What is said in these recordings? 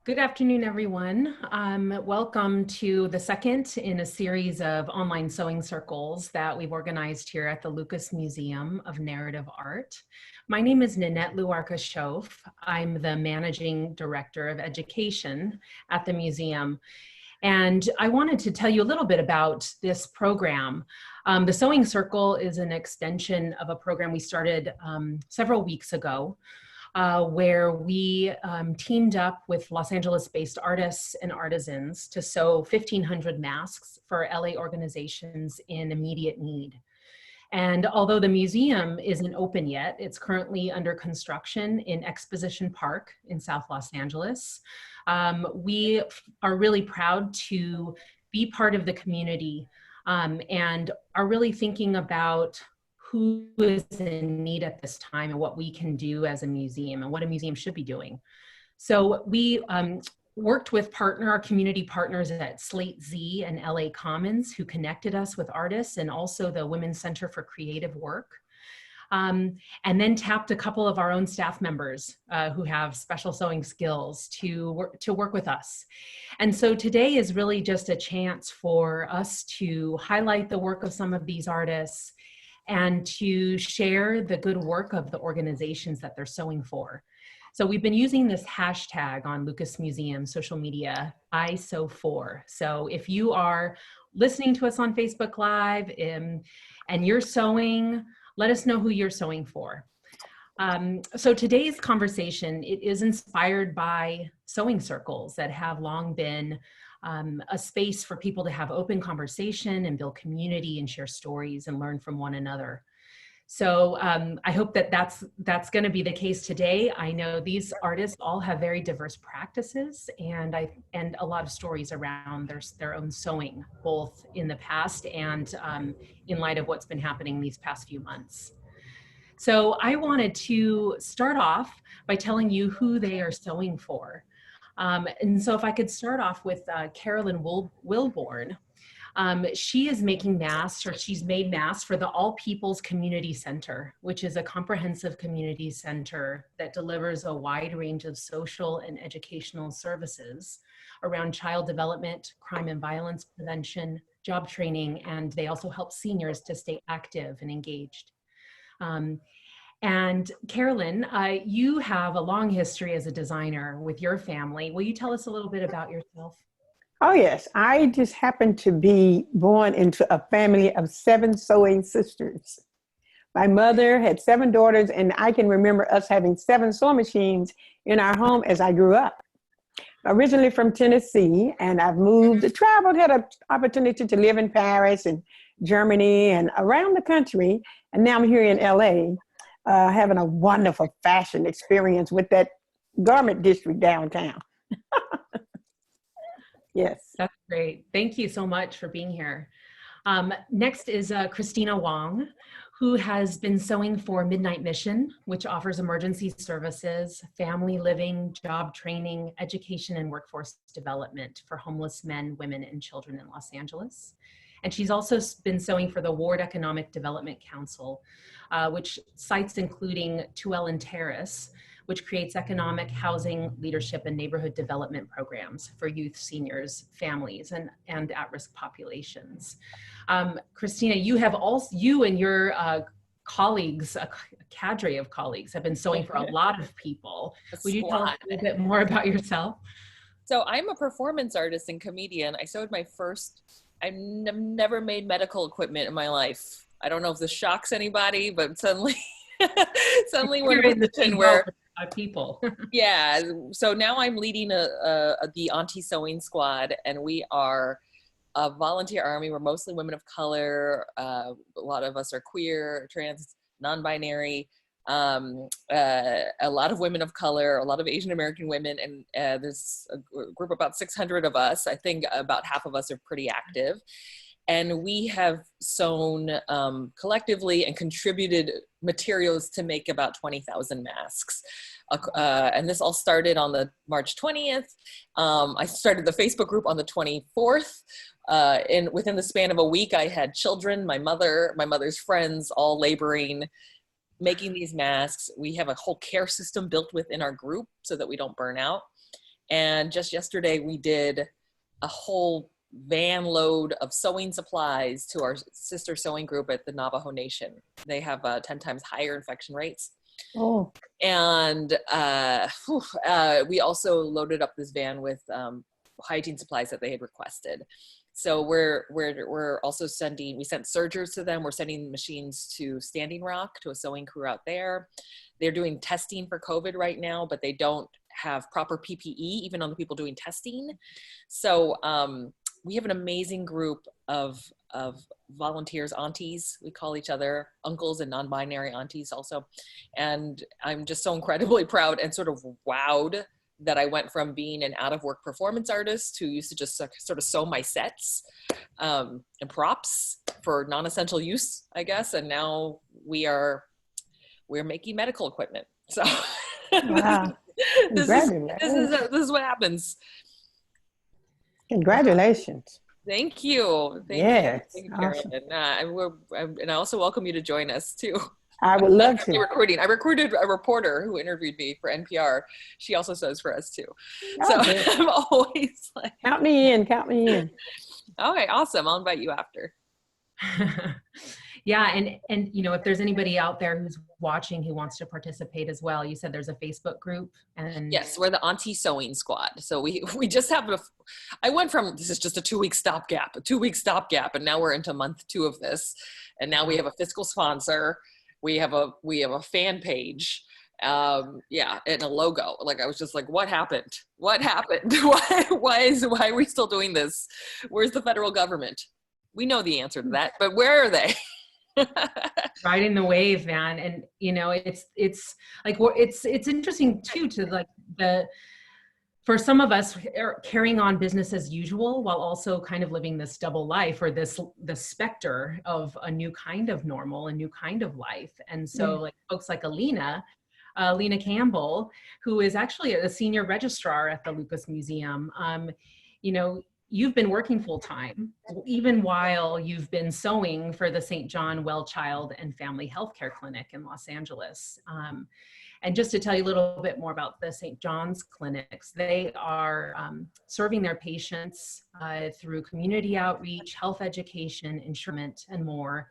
Good afternoon, everyone. Welcome to the second in a series of online sewing circles that we've organized here at the Lucas Museum of Narrative Art. My name is Nenette Luarca-Shoaf. I'm the Managing Director of Education at the museum. And I wanted to tell you a little bit about this program. The Sewing Circle is an extension of a program we started several weeks ago. Where we teamed up with Los Angeles-based artists and artisans to sew 1,500 masks for LA organizations in immediate need. And although the museum isn't open yet, it's currently under construction in Exposition Park in South Los Angeles. We are really proud to be part of the community and are really thinking about who is in need at this time and what we can do as a museum and what a museum should be doing. So we worked with our community partners at Slate Z and LA Commons, who connected us with artists, and also the Women's Center for Creative Work. And then tapped a couple of our own staff members who have special sewing skills to work with us. And so today is really just a chance for us to highlight the work of some of these artists and to share the good work of the organizations that they're sewing for. So we've been using this hashtag on Lucas Museum social media, I Sew For. So if you are listening to us on Facebook Live and you're sewing, let us know who you're sewing for. So today's conversation, it is inspired by sewing circles that have long been a space for people to have open conversation and build community and share stories and learn from one another. So I hope that that's going to be the case today. I know these artists all have very diverse practices and a lot of stories around their own sewing, both in the past and in light of what's been happening these past few months. So I wanted to start off by telling you who they are sewing for. And so if I could start off with Carolyn Wilbourn. She is making masks, or she's made masks for the All Peoples Community Center, which is a comprehensive community center that delivers a wide range of social and educational services around child development, crime and violence prevention, job training, and they also help seniors to stay active and engaged. And Carolyn, you have a long history as a designer with your family. Will you tell us a little bit about yourself? Oh, yes. I just happened to be born into a family of 7 sewing sisters. My mother had 7 daughters, and I can remember us having 7 sewing machines in our home as I grew up. Originally from Tennessee, and I've traveled, had an opportunity to live in Paris and Germany and around the country. And now I'm here in LA, having a wonderful fashion experience with that garment district downtown. Yes. That's great. Thank you so much for being here. Next is Kristina Wong, who has been sewing for Midnight Mission, which offers emergency services, family living, job training, education, and workforce development for homeless men, women, and children in Los Angeles. And she's also been sewing for the Ward Economic Development Council, which sites including Tuellen Terrace, which creates economic, housing, leadership, and neighborhood development programs for youth, seniors, families, and at-risk populations. Kristina, you and your colleagues, a cadre of colleagues, have been sewing for a lot of people. Would you tell us a little bit more about yourself? So I'm a performance artist and comedian. I've never made medical equipment in my life. I don't know if this shocks anybody, but suddenly we're in a position where people. Yeah. So now I'm leading the Auntie Sewing Squad, and we are a volunteer army. We're mostly women of color. A lot of us are queer, trans, non-binary. A lot of women of color, a lot of Asian American women, and there's a group of about 600 of us. I think about half of us are pretty active. And we have sewn collectively and contributed materials to make about 20,000 masks. And this all started on the March 20th. I started the Facebook group on the 24th. Within the span of a week, I had children, my mother's friends, all laboring, making these masks. We have a whole care system built within our group so that we don't burn out. And just yesterday we did a whole van load of sewing supplies to our sister sewing group at the Navajo Nation. They have 10 times higher infection rates. Oh. And we also loaded up this van with hygiene supplies that they had requested. So we're also we sent sergers to them. We're sending machines to Standing Rock, to a sewing crew out there. They're doing testing for COVID right now, but they don't have proper PPE, even on the people doing testing. So we have an amazing group of volunteers, aunties. We call each other uncles and non-binary aunties also. And I'm just so incredibly proud and sort of wowed that I went from being an out-of-work performance artist who used to just sort of sew my sets and props for non-essential use, I guess. And now we're making medical equipment. So Wow. this is what happens. Congratulations. Thank you. Yes. Thank you, Carolyn. And I also welcome you to join us too. I would love to. I recruited a reporter who interviewed me for NPR. She also sews for us too. So I'm always like, count me in. Okay, awesome. I'll invite you after. Yeah, and you know, if there's anybody out there who's watching who wants to participate as well, you said there's a Facebook group. And yes, we're the Auntie Sewing Squad. So we just have I went from, this is just a 2-week stopgap, and now we're into month 2 of this, and now we have a fiscal sponsor. We have a fan page, and a logo. Like, I was just like, what happened? Why are we still doing this? Where's the federal government? We know the answer to that, but where are they? Riding the wave, man. And you know, it's like, it's interesting too, to like for some of us are carrying on business as usual while also kind of living this double life, or the specter of a new kind of normal, a new kind of life. And so like folks like Alina Campbell, who is actually a senior registrar at the Lucas Museum, you know, you've been working full time, even while you've been sewing for the St. John Well Child and Family Healthcare Clinic in Los Angeles. And just to tell you a little bit more about the St. John's clinics, they are serving their patients through community outreach, health education, insurance, and more,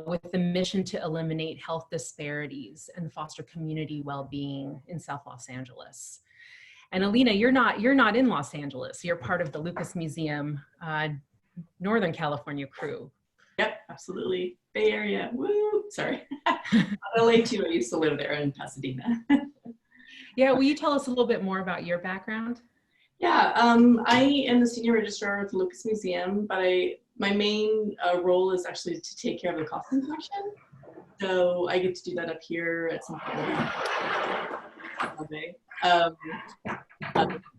with the mission to eliminate health disparities and foster community well-being in South Los Angeles. And Alina, you're not in Los Angeles. You're part of the Lucas Museum Northern California crew. Yep, absolutely. Bay Area. Woo! Sorry. LA too. I used to live there in Pasadena. Yeah, will you tell us a little bit more about your background? Yeah, I am the Senior Registrar at the Lucas Museum, but my main role is actually to take care of the costume collection. So I get to do that up here at some point.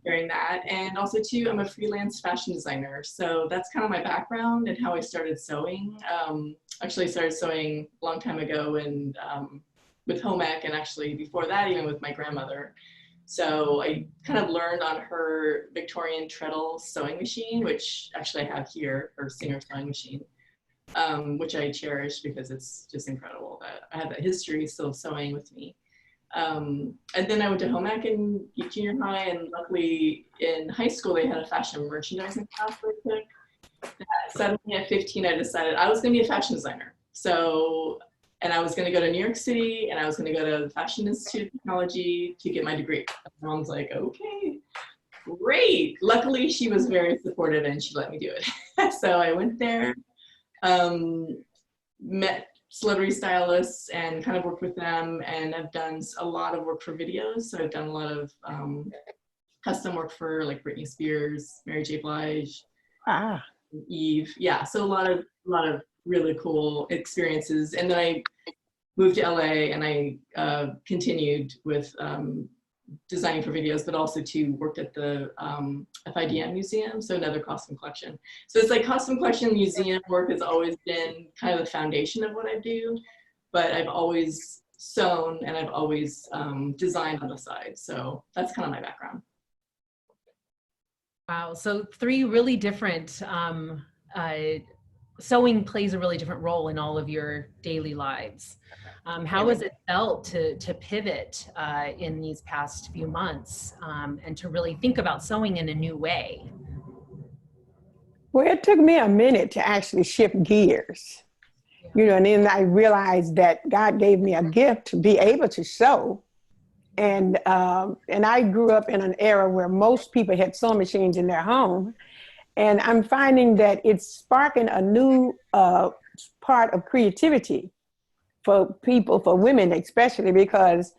During that, and also too, I'm a freelance fashion designer, so that's kind of my background and how I started sewing. Actually, I started sewing a long time ago, and with home ec, and actually before that, even with my grandmother. So I kind of learned on her Victorian treadle sewing machine, which actually I have here, her Singer sewing machine, which I cherish because it's just incredible that I have that history still sewing with me. And then I went to home ec in junior high, and luckily in high school they had a fashion merchandising class really quick. Suddenly at 15 I decided I was going to be a fashion designer. So, and I was going to go to New York City, and I was going to go to the Fashion Institute of Technology to get my degree. My mom's like, okay, great. Luckily she was very supportive and she let me do it. So I went there, met celebrity stylists and kind of worked with them, and I've done a lot of work for videos. So I've done a lot of custom work for like Britney Spears, Mary J. Blige, Eve. Yeah, so a lot of really cool experiences. And then I moved to LA, and I continued with designing for videos, but also too worked at the FIDM museum, so another costume collection. So it's like costume collection museum work has always been kind of the foundation of what I do, but I've always sewn and I've always designed on the side. So that's kind of my background. Wow, so 3 really different sewing plays a really different role in all of your daily lives. How has it felt to pivot in these past few months and to really think about sewing in a new way? Well, it took me a minute to actually shift gears, you know, and then I realized that God gave me a gift to be able to sew. And I grew up in an era where most people had sewing machines in their home. And I'm finding that it's sparking a new part of creativity for people, for women especially, because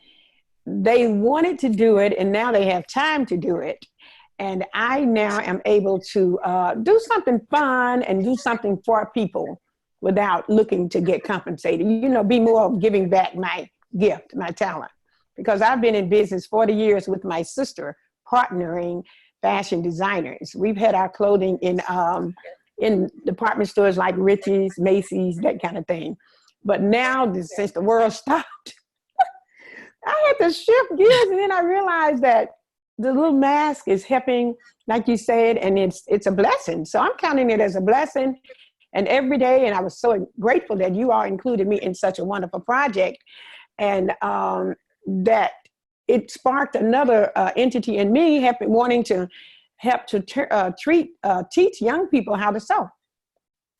they wanted to do it and now they have time to do it. And I now am able to do something fun and do something for people without looking to get compensated, you know, be more of giving back my gift, my talent. Because I've been in business 40 years with my sister, partnering fashion designers. We've had our clothing in department stores like Richie's, Macy's, that kind of thing. But now, since the world stopped, I had to shift gears, and then I realized that the little mask is helping, like you said, and it's a blessing. So I'm counting it as a blessing. And every day, and I was so grateful that you all included me in such a wonderful project, and that it sparked another entity in me, wanting to help to teach young people how to sew.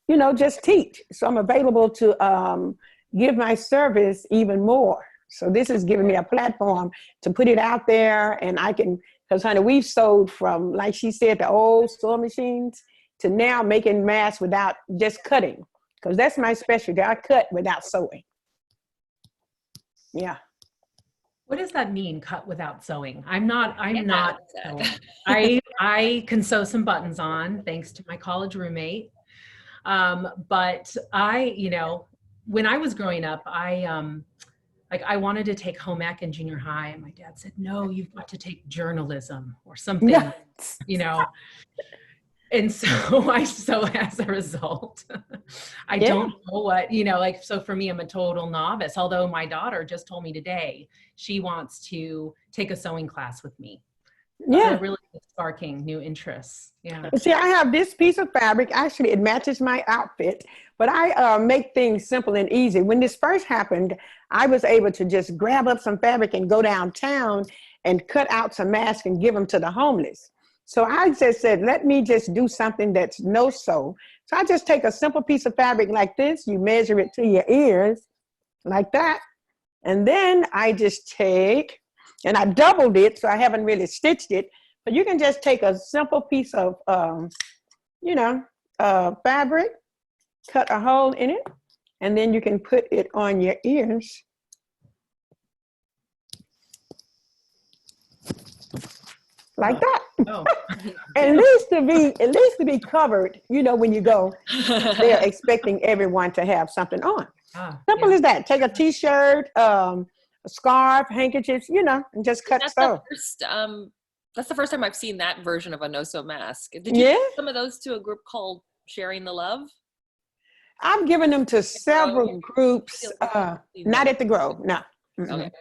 You know, just teach. So I'm available to give my service even more. So this is giving me a platform to put it out there, and I can, because honey, we've sold from, like she said, the old sewing machines to now making masks without just cutting, because that's my specialty. I cut without sewing. Yeah. What does that mean, cut without sewing? I'm not sewing. I can sew some buttons on, thanks to my college roommate. But you know, when I was growing up, I wanted to take home ec in junior high, and my dad said, no, you've got to take journalism or something, you know. And so as a result, I don't know what, you know, like, so for me, I'm a total novice, although my daughter just told me today, she wants to take a sewing class with me. Yeah. So really sparking new interests. Yeah. See, I have this piece of fabric. Actually, it matches my outfit, but I make things simple and easy. When this first happened, I was able to just grab up some fabric and go downtown and cut out some masks and give them to the homeless. So I just said, let me just do something that's no-sew. So I just take a simple piece of fabric like this. You measure it to your ears like that. And then I just take, and I doubled it, so I haven't really stitched it. But you can just take a simple piece of, fabric, cut a hole in it, and then you can put it on your ears. Like that. Oh. At least to be covered, you know, when you go, they're expecting everyone to have something on. Simple as that. Take a t-shirt, a scarf, handkerchiefs, you know, and just cut sew. That's the first time I've seen that version of a no-sew mask. Did you give some of those to a group called Sharing the Love? I've given them to several groups, not at the Grove, no. Okay.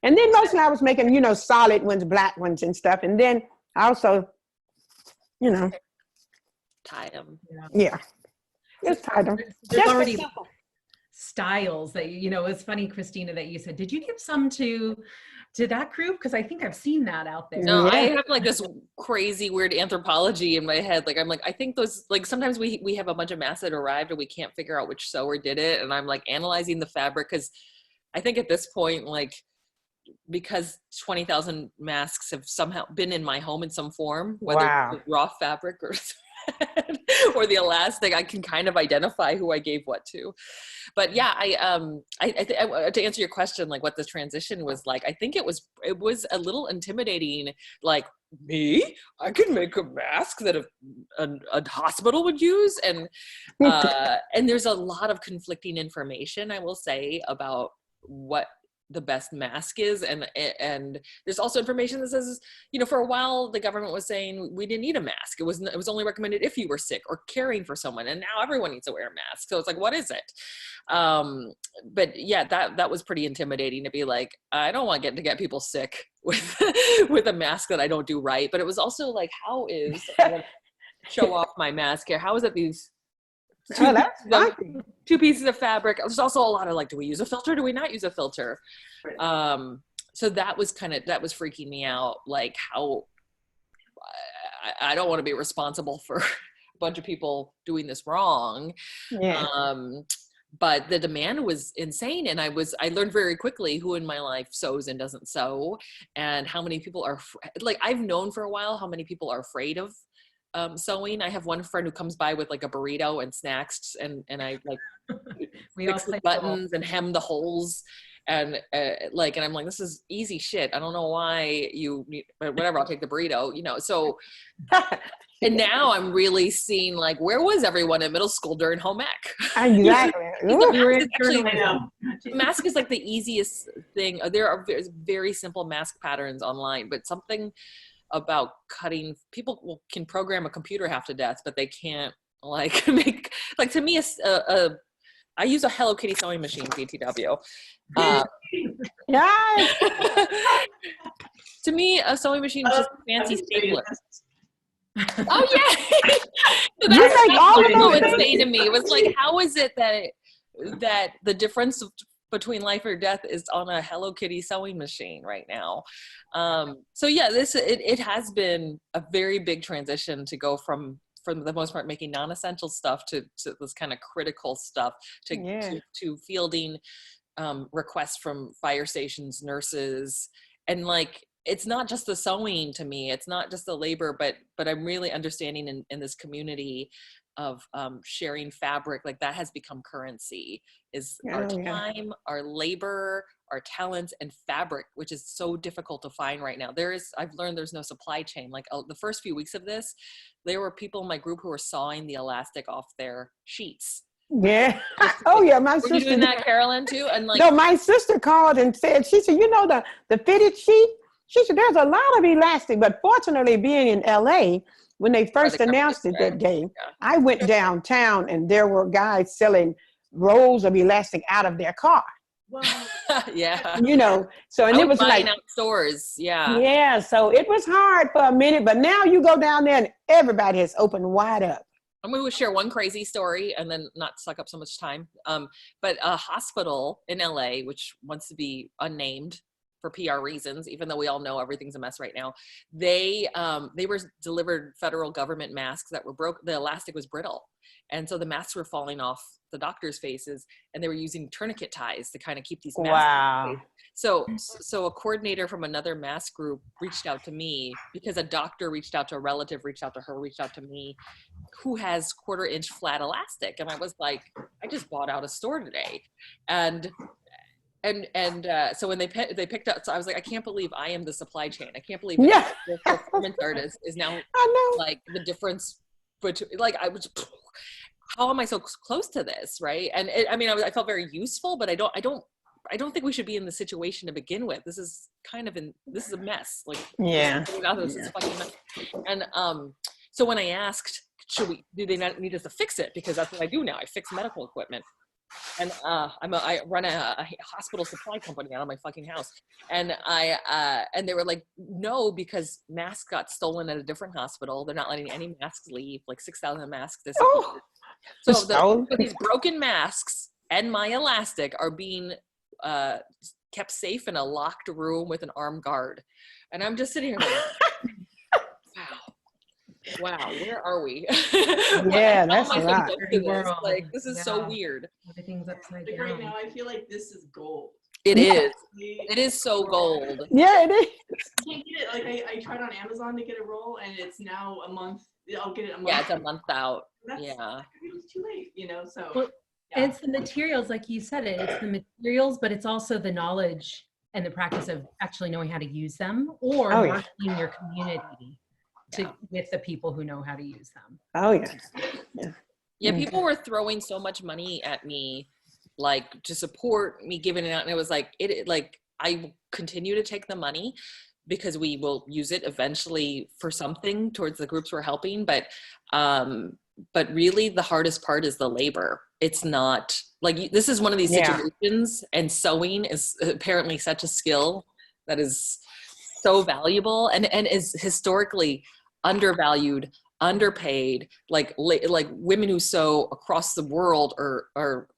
And then mostly I was making, you know, solid ones, black ones and stuff. And then also, you know. Tie them. Yeah. Just tie them. There's already styles that, you know, it's funny, Kristina, that you said, did you give some to that group? Because I think I've seen that out there. No, I have like this crazy weird anthropology in my head. Like, I'm like, I think those, like, sometimes we have a bunch of masks that arrived and we can't figure out which sewer did it. And I'm like analyzing the fabric, because I think at this point, like, because 20,000 masks have somehow been in my home in some form, whether it's raw fabric or the elastic, I can kind of identify who I gave what to. But yeah, to answer your question, like what the transition was like, I think it was a little intimidating. Like, me, I can make a mask that a hospital would use, and there's a lot of conflicting information, I will say, about what the best mask is, and there's also information that says, you know, for a while the government was saying we didn't need a mask. It was only recommended if you were sick or caring for someone, and now everyone needs to wear a mask. So it's like, what is it? But yeah, that was pretty intimidating to be like, I don't want to get people sick with with a mask that I don't do right. But it was also like, how is show off my mask here? How is it these Oh, that's funny. 2 pieces of fabric. There's also a lot of like, do we use a filter? Do we not use a filter? Right. So that was freaking me out. Like how I don't want to be responsible for a bunch of people doing this wrong. Yeah. But the demand was insane. And I learned very quickly who in my life sews and doesn't sew, and how many people are like, I've known for a while how many people are afraid of sewing. I have one friend who comes by with like a burrito and snacks, and I like fix the buttons and hem the holes, and and I'm like, this is easy shit. I don't know why you need, but whatever, I'll take the burrito, you know. So and now I'm really seeing like, where was everyone in middle school during home ec? Exactly. The mask is like the easiest thing. There are very simple mask patterns online, but something about cutting, people can program a computer half to death, but they can't like make, like, to me, I use a Hello Kitty sewing machine, BTW. Yeah. To me, a sewing machine is just a fancy stapler. Oh yeah. So that's like all of those insane to me. It was like, how is it that the difference between life or death is on a Hello Kitty sewing machine right now? So yeah, it has been a very big transition to go from for the most part making non-essential stuff to this kind of critical stuff, to fielding requests from fire stations, nurses, and like, it's not just the sewing to me, it's not just the labor, but I'm really understanding in this community of sharing fabric, like that has become currency, is our time, our labor, our talents, and fabric, which is so difficult to find right now. I've learned there's no supply chain. Like the first few weeks of this, there were people in my group who were sawing the elastic off their sheets. Yeah. Oh yeah, my sister. Were you doing that, Carolyn, too? And like, no, my sister called and said, she said, you know, the fitted sheet, she said, there's a lot of elastic, but fortunately being in LA, when they first announced it that day, I went downtown and there were guys selling rolls of elastic out of their car. Wow. Yeah. You know, so, and it was like out stores. Yeah. Yeah. So it was hard for a minute, but now you go down there and everybody has opened wide up. I'm going to share one crazy story and then not suck up so much time. But a hospital in LA, which wants to be unnamed for PR reasons, even though we all know everything's a mess right now, they were delivered federal government masks that were broke. The elastic was brittle. And so the masks were falling off the doctors' faces, and they were using tourniquet ties to kind of keep these masks in place. So a coordinator from another mask group reached out to me because a doctor reached out to a relative, reached out to her, reached out to me, who has 1/4 inch flat elastic. And I was like, I just bought out a store today. And so when they picked up, so I was like, I can't believe I am the supply chain. I can't believe the performance artist is now like the difference between, like, I was, how am I so close to this, right? And I felt very useful, but I don't think we should be in the situation to begin with. This is this is a mess. Like, this is fucking mess. And so when I asked, do they not need us to fix it? Because that's what I do now. I fix medical equipment. And I run a hospital supply company out of my fucking house. And and they were like, no, because masks got stolen at a different hospital. They're not letting any masks leave, like 6,000 masks disappeared. So these broken masks and my elastic are being kept safe in a locked room with an armed guard. And I'm just sitting here like, wow, where are we? Yeah, that's a lot. Like, this is so weird. Everything's upside down. Right now, I feel like this is gold. It is. It is so gold. Yeah, it is. I can't get it. Like, I tried on Amazon to get a roll, and it's now a month. I'll get it a month. Yeah, it's a month out. It's too late, you know. So it's the materials, like you said it. It's the materials, but it's also the knowledge and the practice of actually knowing how to use them, or working in your community with the people who know how to use them. Oh yeah. People were throwing so much money at me, like, to support me giving it out, and it was like, I continue to take the money because we will use it eventually for something towards the groups we're helping, but really the hardest part is the labor. It's not like, this is one of these situations, and sewing is apparently such a skill that is so valuable and is historically undervalued underpaid, like women who sew across the world are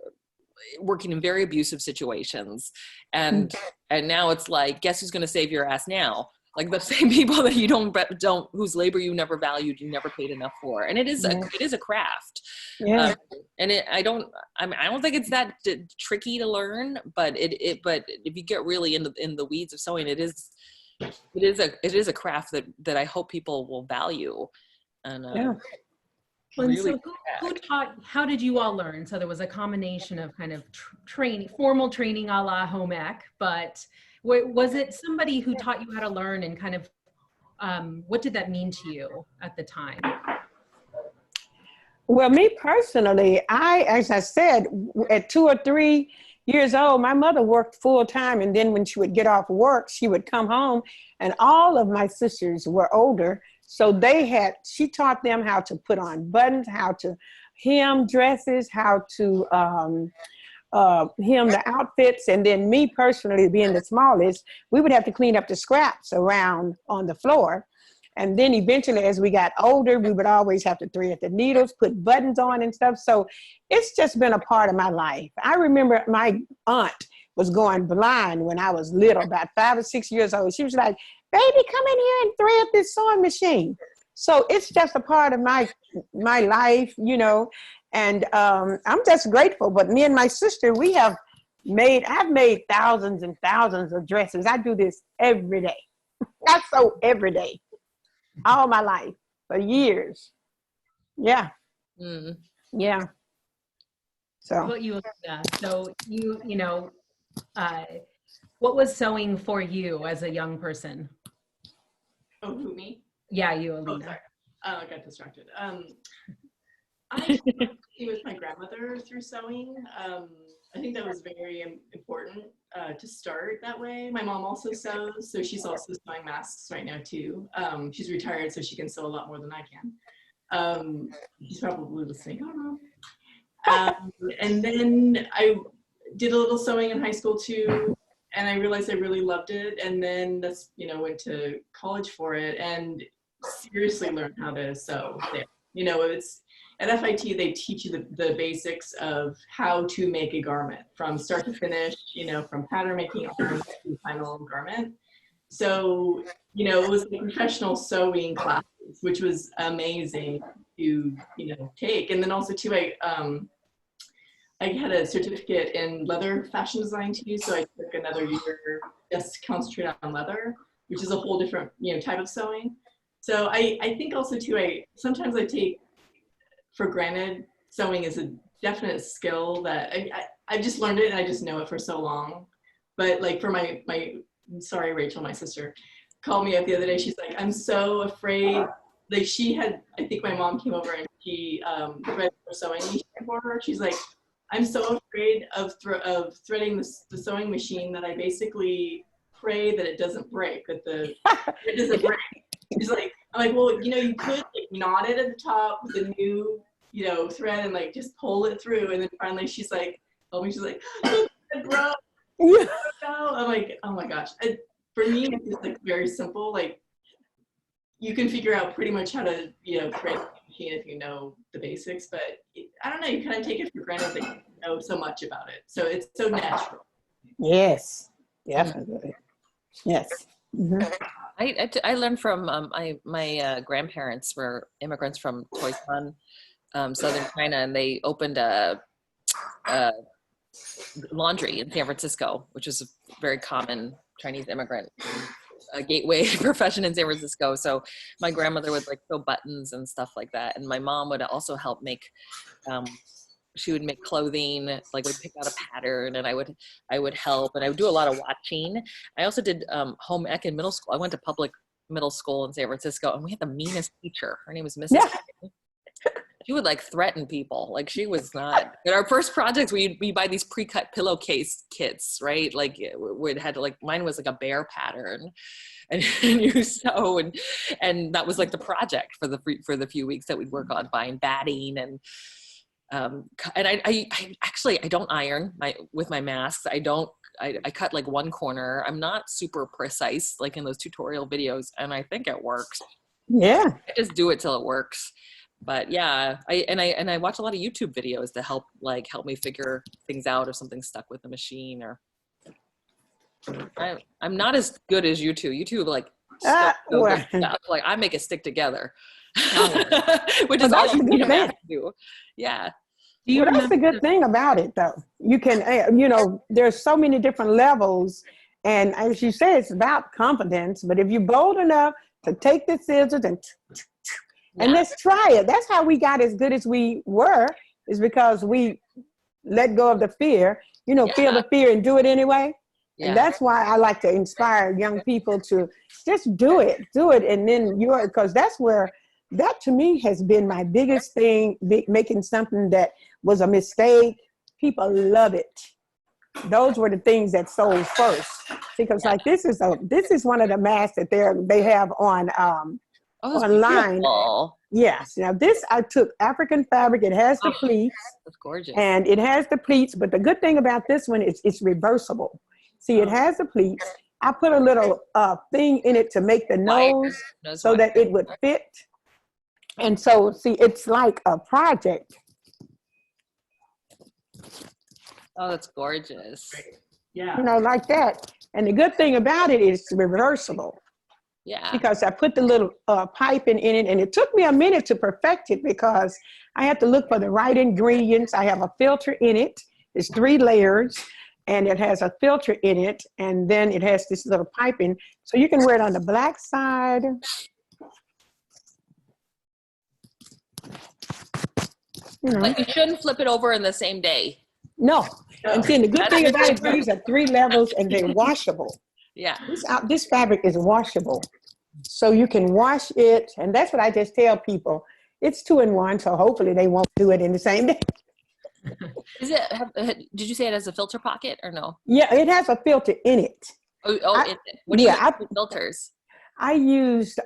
working in very abusive situations. And now it's like, guess who's going to save your ass now? Like the same people that you don't, whose labor you never valued, you never paid enough for. And it is a craft. Yeah. And I don't think it's that tricky to learn, but but if you get really in the weeds of sewing, it is a craft that I hope people will value. And really, so who taught, how did you all learn? So there was a combination of kind of training, formal training a la home ec, but was it somebody who taught you how to learn, and kind of what did that mean to you at the time? Well, me personally, as I said, at 2 or 3 years old, my mother worked full time. And then when she would get off work, she would come home, and all of my sisters were older. So she taught them how to put on buttons, how to hem dresses, how to hem the outfits. And then me personally, being the smallest, we would have to clean up the scraps around on the floor. And then eventually, as we got older, we would always have to thread the needles, put buttons on and stuff. So it's just been a part of my life. I remember my aunt was going blind when I was little, about 5 or 6 years old. She was like, baby, come in here and thread this sewing machine. So it's just a part of my life, you know, and I'm just grateful. But me and my sister, I've made thousands and thousands of dresses. I do this every day. I sew every day, all my life, for years. Yeah. Yeah. So. What you, so you know, what was sewing for you as a young person? Oh, who, me? Yeah, you, Oh, Alina. sorry. I got distracted. I worked with my grandmother through sewing. I think that was very important to start that way. My mom also sews, so she's also sewing masks right now too. She's retired, so she can sew a lot more than I can. She's probably listening. I don't know. And then I did a little sewing in high school too, and I realized I really loved it. And then went to college for it and seriously learned how to sew there. You know, it's at FIT, they teach you the basics of how to make a garment from start to finish, you know, from pattern making on to the final garment. So, you know, it was the professional sewing classes, which was amazing to, take. And then also too, I had a certificate in leather fashion design too, so I took another year just to concentrate on leather, which is a whole different, type of sewing. So I think also too, sometimes I take for granted sewing is a definite skill that I've just learned it and I just know it for so long. But like for my sorry, Rachel, my sister, called me up the other day. She's like, I'm so afraid. Like I think my mom came over and she read the sewing machine for her. She's like, I'm so afraid of threading the sewing machine that I basically pray that it doesn't break, that it doesn't break. She's like, I'm like, well, you could like knot it at the top with a new, thread and like just pull it through. And then finally she's like, the thread broke. Yeah. I'm like, oh my gosh. For me, it's just like very simple. Like you can figure out pretty much how to, create a machine if you know the basics, but I don't know, you kind of take it for granted that you know so much about it. So it's so natural. Yes, definitely. Yes. Mm-hmm. I learned from my grandparents were immigrants from Toisan, southern China, and they opened a laundry in San Francisco, which is a very common Chinese immigrant gateway profession in San Francisco. So my grandmother would like sew buttons and stuff like that, and my mom would also help make. She would make clothing, like would pick out a pattern, and I would help, and I would do a lot of watching. I also did home ec in middle school. I went to public middle school in San Francisco, and we had the meanest teacher. Her name was Mrs. Yeah. She would like threaten people. Like she was not. In our first projects, we buy these pre-cut pillowcase kits, right? Like we had like mine was like a bear pattern, and you sew, and that was like the project for the few weeks that we'd work on buying batting and I actually don't iron with my masks. I cut like one corner. I'm not super precise like in those tutorial videos, and I think it works. Yeah. I just do it till it works. But yeah, I watch a lot of YouTube videos to help me figure things out if something's stuck with the machine. Or I'm not as good as you two. You two like good stuff. Like I make it stick together, which is all you have to do. Yeah. Well, that's the good thing about it, though. You can, you know, there's so many different levels, and as you say, it's about confidence. But if you're bold enough to take the scissors and let's try it. That's how we got as good as we were, is because we let go of the fear. You know, feel the fear and do it anyway. Yeah. And that's why I like to inspire young people to just do it, and then because that's where. That to me has been my biggest thing, making something that was a mistake. People love it. Those were the things that sold first. Because like this is one of the masks that they have on online. Beautiful. Yes. Now this I took African fabric. It has the pleats. That's gorgeous. And it has the pleats, but the good thing about this one is it's reversible. See, it has the pleats. I put a little thing in it to make the nose so that it would fit. And so, see, it's like a project. Oh, that's gorgeous. Yeah. You know, like that. And the good thing about it is it's reversible. Yeah. Because I put the little piping in it, and it took me a minute to perfect it because I had to look for the right ingredients. I have a filter in it. It's 3 layers, and it has a filter in it, and then it has this little piping. So you can wear it on the black side. You know. But you shouldn't flip it over in the same day. No. And then the good thing about it, these are 3 levels and they're washable. Yeah. This fabric is washable. So you can wash it. And that's what I just tell people. It's 2-in-1. So hopefully they won't do it in the same day. Did you say it has a filter pocket or no? Yeah, it has a filter in it. What do you use for filters? I used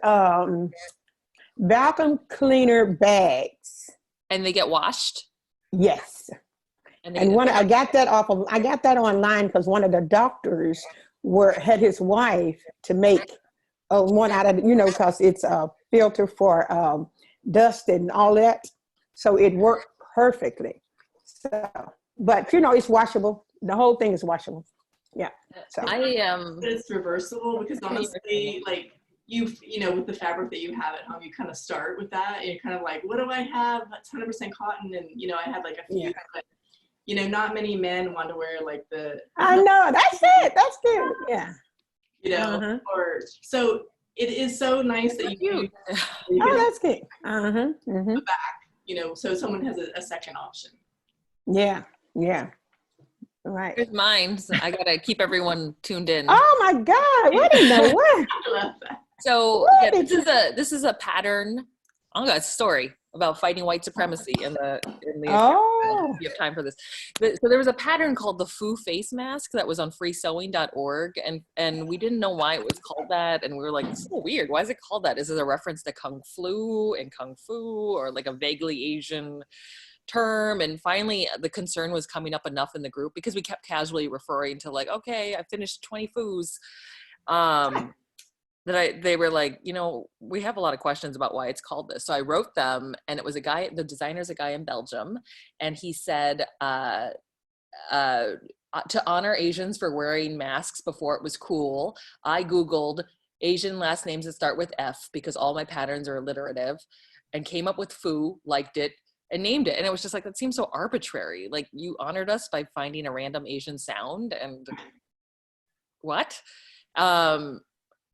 vacuum cleaner bags. And they get washed? Yes. And I got that online because one of the doctors had his wife to make one out of, you know, because it's a filter for dust and all that. So it worked perfectly. So, but you know, it's washable. The whole thing is washable. Yeah. So it's reversible because honestly, like you know, with the fabric that you have at home, you kind of start with that and you're kind of like, what do I have? That's 100% cotton. And, you know, I had like a few, but, you know, not many men want to wear like I know, that's it. That's good. Yeah. You know, so it is so nice that you that's good. The back, you know, so someone has a second option. Yeah. Yeah. Right. Here's mine. So I gotta keep everyone tuned in. Oh my God! What in the world? I love that. So this is a pattern. Oh, got a story about fighting white supremacy in the you have time for this. So there was a pattern called the Foo face mask that was on freesewing.org, and we didn't know why it was called that, and we were like, it's so weird. Why is it called that? Is it a reference to Kung Flu and Kung Fu, or like a vaguely Asian term? And finally the concern was coming up enough in the group because we kept casually referring to like, okay, I finished 20 foos, they were like, you know, we have a lot of questions about why it's called this. So I wrote them, and it was the designer's a guy in Belgium, and he said to honor Asians for wearing masks before it was cool, I Googled Asian last names that start with F because all my patterns are alliterative, and came up with Foo, liked it, and named it. And it was just like, that seems so arbitrary. Like, you honored us by finding a random Asian sound, and what?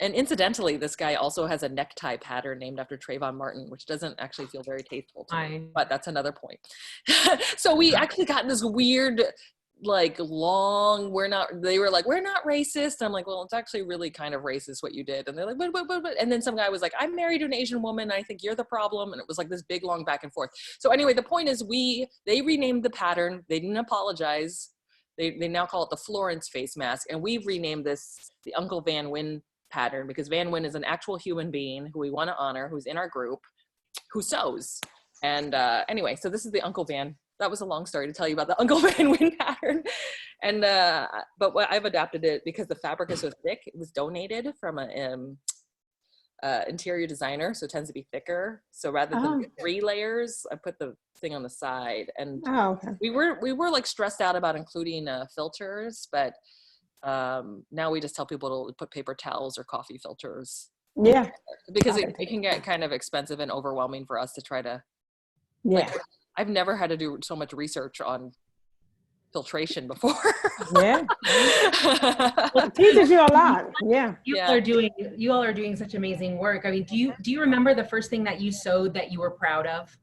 And incidentally, this guy also has a necktie pattern named after Trayvon Martin, which doesn't actually feel very tasteful to me, but that's another point. So we actually got this weird, like, long, they were like, we're not racist. And I'm like, well, it's actually really kind of racist what you did. And they're like, but. And then some guy was like, I'm married to an Asian woman. I think you're the problem. And it was like this big, long back and forth. So anyway, the point is they renamed the pattern. They didn't apologize. They now call it the Florence face mask. And we've renamed this the Uncle Van Wyn pattern because Van Wyn is an actual human being who we want to honor, who's in our group, who sews. And anyway, so this is the Uncle Van. That was a long story to tell you about the Uncle Van Wyn pattern. And but I've adapted it because the fabric is so thick. It was donated from interior designer, so it tends to be thicker. So rather than 3 layers, I put the thing on the side. And we were like stressed out about including filters, but now we just tell people to put paper towels or coffee filters. Yeah. Because it can get kind of expensive and overwhelming for us to try to, like, I've never had to do so much research on filtration before. Yeah. Well, it teaches you a lot. Yeah. You all are doing such amazing work. I mean, do you remember the first thing that you sewed that you were proud of?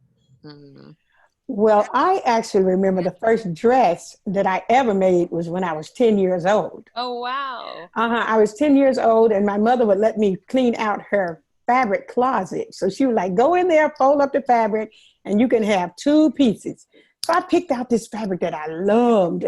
Well, I actually remember the first dress that I ever made was when I was 10 years old. Oh, wow. I was 10 years old, and my mother would let me clean out her fabric closet. So she would like, go in there, fold up the fabric, and you can have 2 pieces. So I picked out this fabric that I loved,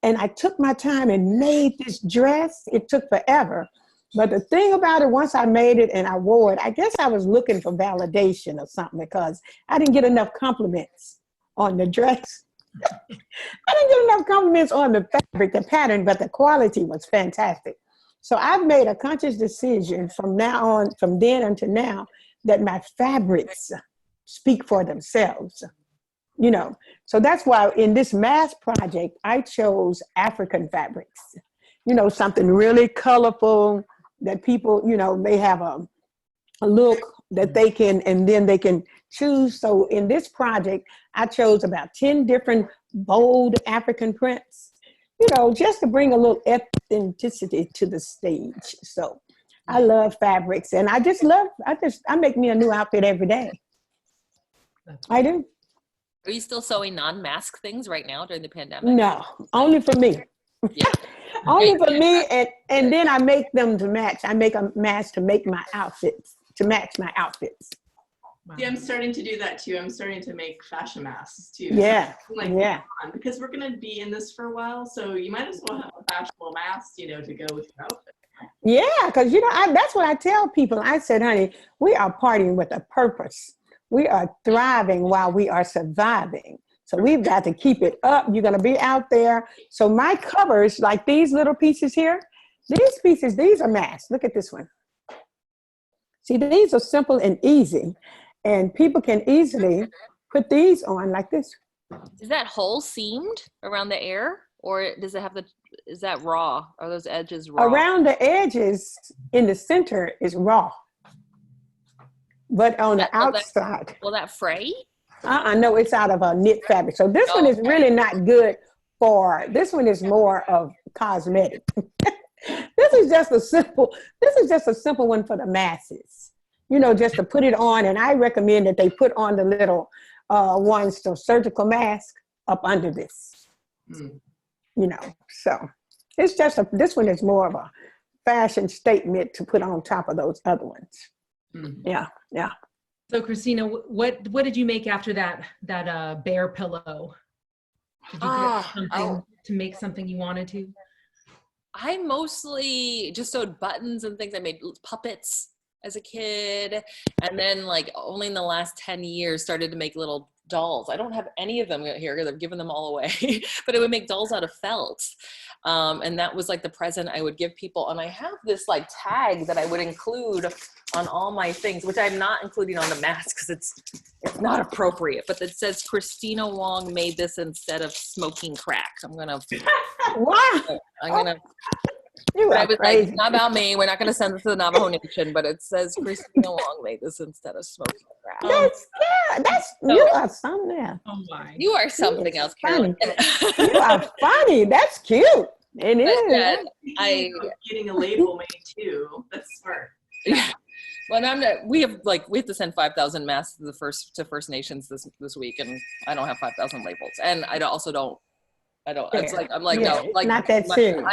and I took my time and made this dress. It took forever. But the thing about it, once I made it and I wore it, I guess I was looking for validation or something, because I didn't get enough compliments on the dress. I didn't get enough compliments on the fabric, the pattern, but the quality was fantastic. So I've made a conscious decision from now on, from then until now, that my fabrics speak for themselves. You know, so that's why in this mass project, I chose African fabrics, you know, something really colorful that people, you know, may have a look that they can, and then they can choose. So in this project, I chose about 10 different bold African prints, you know, just to bring a little authenticity to the stage. So I love fabrics, and I make me a new outfit every day. I do. Are you still sewing non-mask things right now during the pandemic? No, only for me. Yeah. Only for me, and then I make them to match. I make a mask to make my outfits, to match my outfits. Wow. Yeah, I'm starting to do that too. I'm starting to make fashion masks too. Yeah, so like, yeah. Because we're going to be in this for a while, so you might as well have a fashionable mask, you know, to go with your outfit. Yeah, because, you know, that's what I tell people. I said, honey, we are partying with a purpose. We are thriving while we are surviving. So we've got to keep it up. You're going to be out there. So my covers, like these little pieces here, these are masks. Look at this one. See, these are simple and easy. And people can easily put these on like this. Is that hole seamed around the air, or does it have is that raw? Are those edges raw? Around the edges in the center is raw. But on the outside. Will that fray? No, it's out of a knit fabric. So this one is really not good for, this one is more of cosmetic. This is just a simple one for the masses, you know, just to put it on. And I recommend that they put on the little ones, the surgical mask up under this, you know. So it's just this one is more of a fashion statement to put on top of those other ones. Yeah, yeah. So Kristina, what did you make after that bear pillow? Did you get something to make something you wanted to? I mostly just sewed buttons and things. I made puppets as a kid, and then like only in the last 10 years started to make little dolls. I don't have any of them here because I've given them all away, but I would make dolls out of felt. And that was like the present I would give people. And I have this like tag that I would include on all my things, which I'm not including on the mask because it's not appropriate, but it says Kristina Wong made this instead of smoking crack. I'm going to, wow. I was like, it's not about me. We're not going to send this to the Navajo Nation, but it says Kristina Wong made this instead of smoking crack. You are something. Oh my. You are something else, Carolyn. You are funny. That's cute. It is. Getting a label made too. That's smart. Yeah. Well, we have to send 5,000 masks to First Nations this week, and I don't have 5,000 labels, and I also don't. It's like I'm like no, like not that serious.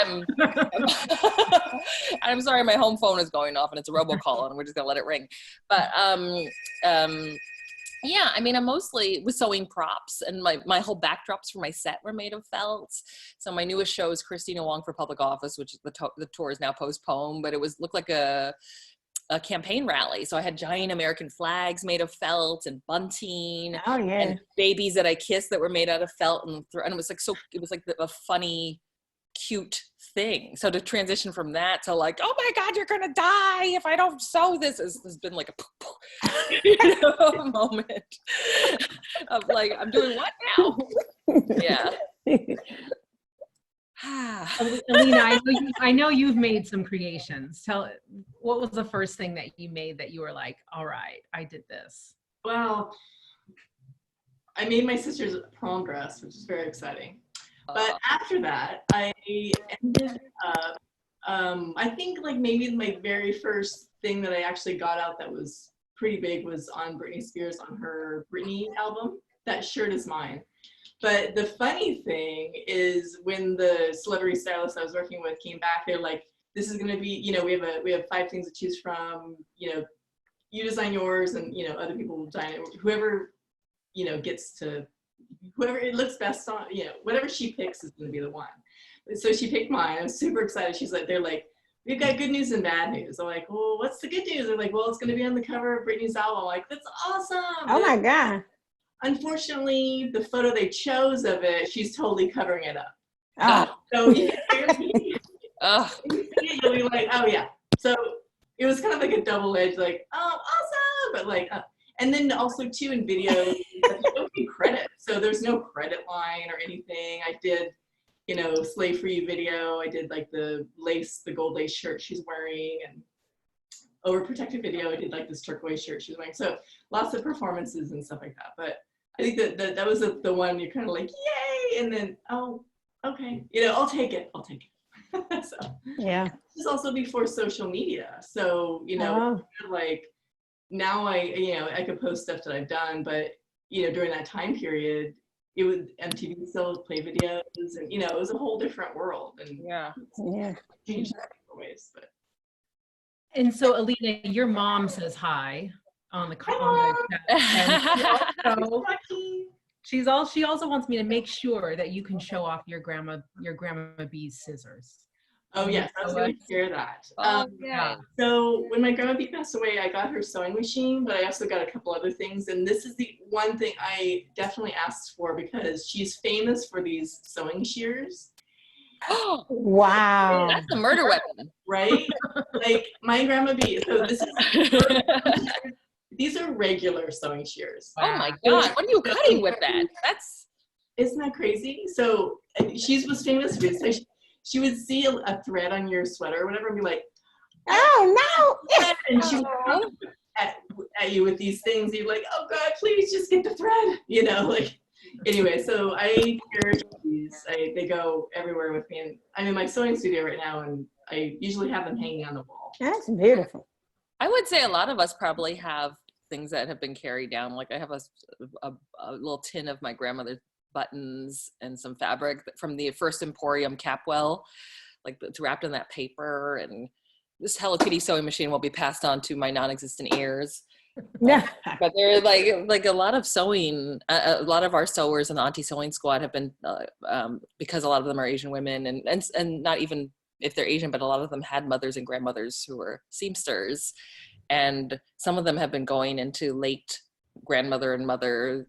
I'm sorry, my home phone is going off and it's a robocall, and we're just gonna let it ring. But yeah, I mean, I'm mostly with sewing props, and my whole backdrops for my set were made of felt. So my newest show is Kristina Wong for Public Office, which the tour is now postponed, but it looked like a campaign rally. So I had giant American flags made of felt and bunting and babies that I kissed that were made out of felt, and it was like a funny cute thing. So to transition from that to like, oh my God, you're gonna die if I don't sew this, has been like a moment of like, I'm doing what now? Yeah. Alina, I know you've made some creations. What was the first thing that you made that you were like, all right, I did this? Well, I made my sister's prom dress, which is very exciting. But after that, I ended up, I think like maybe my very first thing that I actually got out that was pretty big was on Britney Spears on her Britney album. That shirt is mine. But the funny thing is when the celebrity stylist I was working with came back, they're like, this is gonna be, you know, we have 5 things to choose from, you know, you design yours and, you know, other people will design it. Whoever, you know, whoever it looks best on, you know, whatever she picks is gonna be the one. So she picked mine. I was super excited. They're like, we've got good news and bad news. I'm like, well, what's the good news? They're like, well, it's gonna be on the cover of Britney's album. I'm like, that's awesome. Oh my God. Unfortunately, the photo they chose of it, she's totally covering it up. Oh. So you you'll be like, oh yeah. So it was kind of like a double-edged, like, oh, awesome, but like, and then also too in videos, you don't get credit. So there's no credit line or anything. I did, you know, slave for you video. I did like the gold lace shirt she's wearing, and overprotective video. I did like this turquoise shirt she's wearing. So lots of performances and stuff like that. But I think that was the one you're kind of like, yay, and then, oh, okay, you know, I'll take it. So yeah. This is also before social media. So, you know, like now I could post stuff that I've done, but you know, during that time period, it would MTV still play videos, and you know, it was a whole different world, and changed in different ways. But and so, Alina, your mom says hi on the chat. She also wants me to make sure that you can show off your grandma B's scissors. Oh yes, I was going to share that. Yeah. So when my grandma B passed away, I got her sewing machine, but I also got a couple other things. And this is the one thing I definitely asked for because she's famous for these sewing shears. Wow. That's a murder weapon. Right? Like my grandma B, so this is, these are regular sewing shears. Oh my God, what are you cutting with that? Isn't that crazy? So she was famous for this. So she would see a thread on your sweater or whatever and be like, oh no. And she would come at you with these things. You're like, oh God, please just get the thread. You know, like, anyway, so I cherish these. They go everywhere with me. And I'm in my sewing studio right now, and I usually have them hanging on the wall. That's beautiful. I would say a lot of us probably have things that have been carried down. Like I have a little tin of my grandmother's buttons and some fabric from the first Emporium Capwell, like it's wrapped in that paper. And this Hello Kitty sewing machine will be passed on to my non-existent ears. Yeah. But they're like a lot of sewing. A lot of our sewers in the Auntie Sewing Squad have been because a lot of them are Asian women, and not even if they're Asian, but a lot of them had mothers and grandmothers who were seamsters, and some of them have been going into late grandmother and mother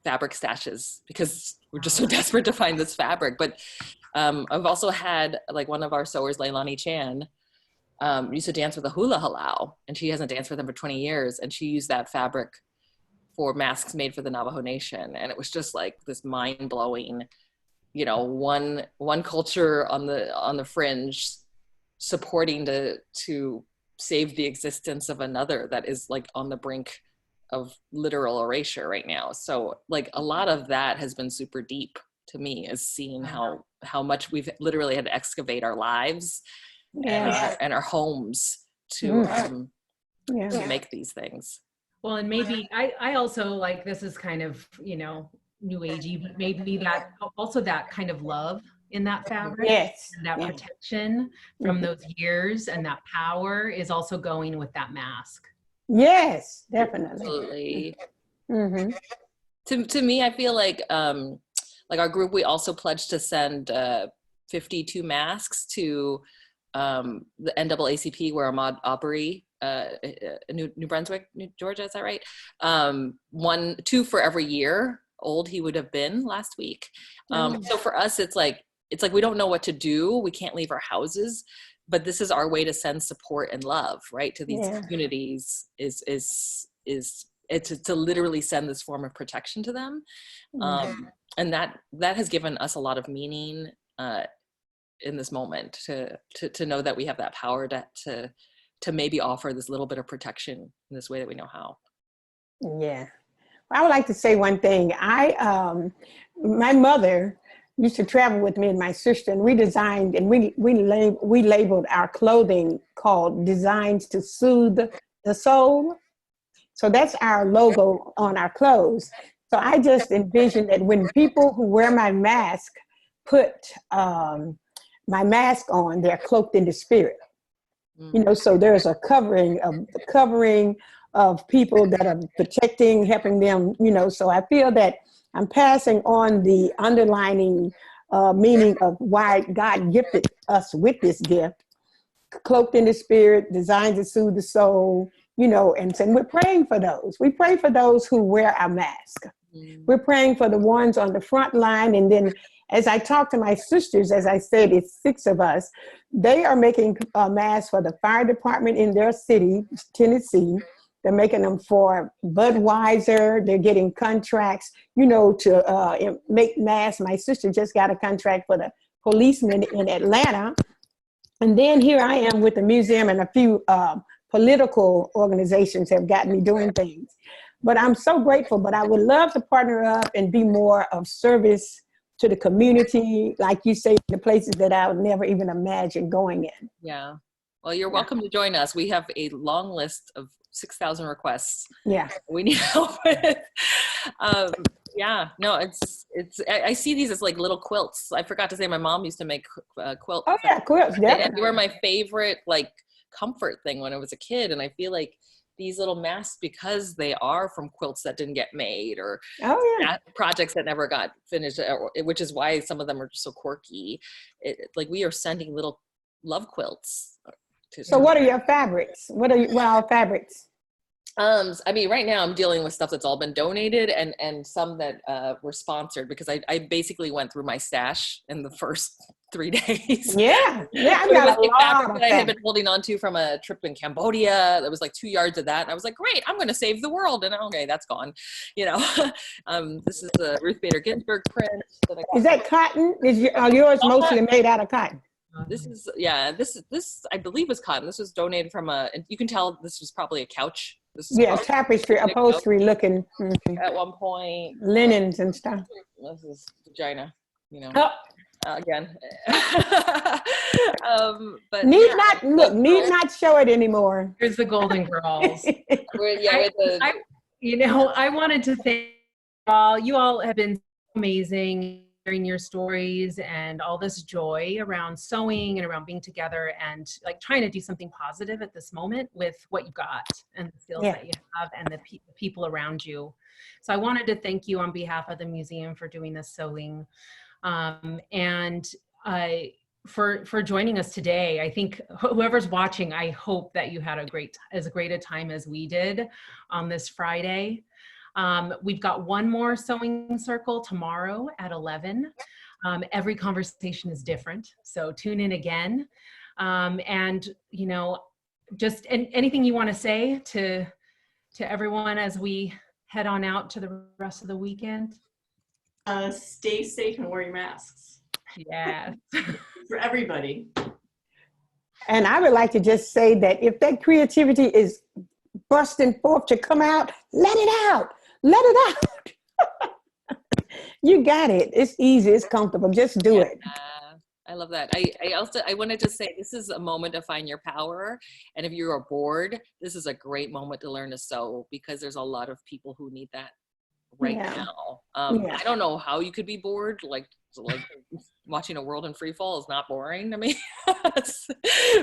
fabric stashes because we're just so desperate to find this fabric. But I've also had like one of our sewers, Leilani Chan, used to dance with a hula halau, and she hasn't danced with them for 20 years. And she used that fabric for masks made for the Navajo Nation. And it was just like this mind blowing, you know, one culture on the fringe supporting to save the existence of another that is like on the brink of literal erasure right now. So like a lot of that has been super deep to me, is seeing how much we've literally had to excavate our lives and our homes to make these things. Well, and maybe I also like, this is kind of, you know, new agey, but maybe that also that kind of love in that fabric, and that protection from those years and that power is also going with that mask. Yes, definitely. Absolutely. Mm-hmm. To me, I feel like our group, we also pledged to send 52 masks to the NAACP, where Ahmaud Arbery, New Brunswick, Georgia, is that right? 2 for every year old he would have been last week. So for us, it's like it's like we don't know what to do. We can't leave our houses, but this is our way to send support and love, right, to these communities. It's to literally send this form of protection to them, and that has given us a lot of meaning in this moment to know that we have that power to maybe offer this little bit of protection in this way that we know how. Yeah. Well, I would like to say one thing. My mother used to travel with me and my sister, and we designed and we labeled our clothing called Designs to Soothe the Soul. So that's our logo on our clothes. So I just envision that when people who wear my mask put my mask on, they're cloaked in the spirit. You know, so there's a covering of people that are protecting, helping them, you know. So I feel that I'm passing on the underlining meaning of why God gifted us with this gift, cloaked in the spirit, designed to soothe the soul, you know, and we're praying for those. We pray for those who wear our mask. We're praying for the ones on the front line. And then as I talk to my sisters, as I said, it's 6 of us, they are making masks for the fire department in their city, Tennessee. They're making them for Budweiser. They're getting contracts, you know, to make masks. My sister just got a contract for the policemen in Atlanta. And then here I am with the museum, and a few political organizations have gotten me doing things. But I'm so grateful, but I would love to partner up and be more of service to the community, like you say, the places that I would never even imagine going in. Yeah. Well, you're welcome to join us. We have a long list of 6,000 requests. Yeah. We need help with. Yeah, no, I see these as like little quilts. I forgot to say my mom used to make quilts. Oh yeah, quilts. Yeah. They were my favorite like comfort thing when I was a kid. And I feel like these little masks, because they are from quilts that didn't get made, or projects that never got finished, which is why some of them are just so quirky. Like we are sending little love quilts. So what are your fabrics? What are fabrics? I mean, right now I'm dealing with stuff that's all been donated and some that were sponsored, because I basically went through my stash in the first 3 days. Yeah, I've got a lot of that I had been holding on to from a trip in Cambodia. There was like 2 yards of that, and I was like, great, I'm going to save the world. And okay, that's gone. You know, this is the Ruth Bader Ginsburg print. Is that cotton? Are yours mostly made out of cotton? This is this I believe was cotton. This was donated from you can tell this was probably a couch. Tapestry, upholstery looking. At one point. Linens and stuff. This is vagina, you know. Oh. Again. But need not show it anymore. Here's the Golden Girls. I wanted to thank you all have been amazing, sharing your stories and all this joy around sewing and around being together and like trying to do something positive at this moment with what you got and the skills that you have and the people around you. So I wanted to thank you on behalf of the museum for doing this sewing. And for joining us today. I think whoever's watching, I hope that you had as great a time as we did on this Friday. We've got one more sewing circle tomorrow at 11. Every conversation is different, so tune in again. And you know, just anything you want to say to everyone as we head on out to the rest of the weekend. Stay safe and wear your masks. Yes. For everybody. And I would like to just say that if that creativity is busting forth to come out, let it out. Let it out. You got it. It's easy. It's comfortable. Just do it. I love that. I wanted to say this is a moment to find your power. And if you are bored, this is a great moment to learn to sew, because there's a lot of people who need that right now. I don't know how you could be bored. Like watching a world in free fall is not boring to me.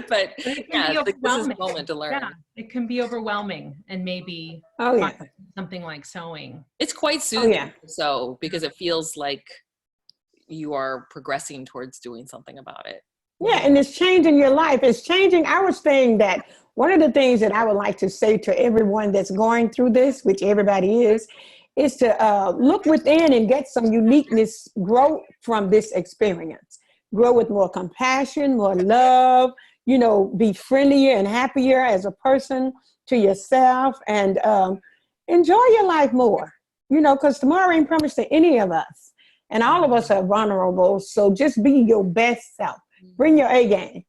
But yeah, this is a moment to learn. Yeah, it can be overwhelming, and maybe something like sewing. It's quite soothing because it feels like you are progressing towards doing something about it. Yeah, and it's changing your life. It's changing. I was saying that one of the things that I would like to say to everyone that's going through this, which everybody is to look within and get some uniqueness, grow from this experience. grow with more compassion, more love, you know, be friendlier and happier as a person to yourself, and enjoy your life more, you know, because tomorrow ain't promised to any of us. And all of us are vulnerable. So just be your best self. Bring your A game.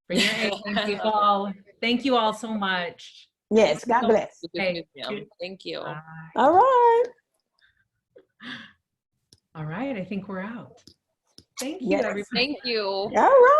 Bring your A game, people. Thank you all so much. Yes, God bless. Hey. Thank you. All right. All right, I think we're out. Thank you, Yes. everybody. Thank you. All right.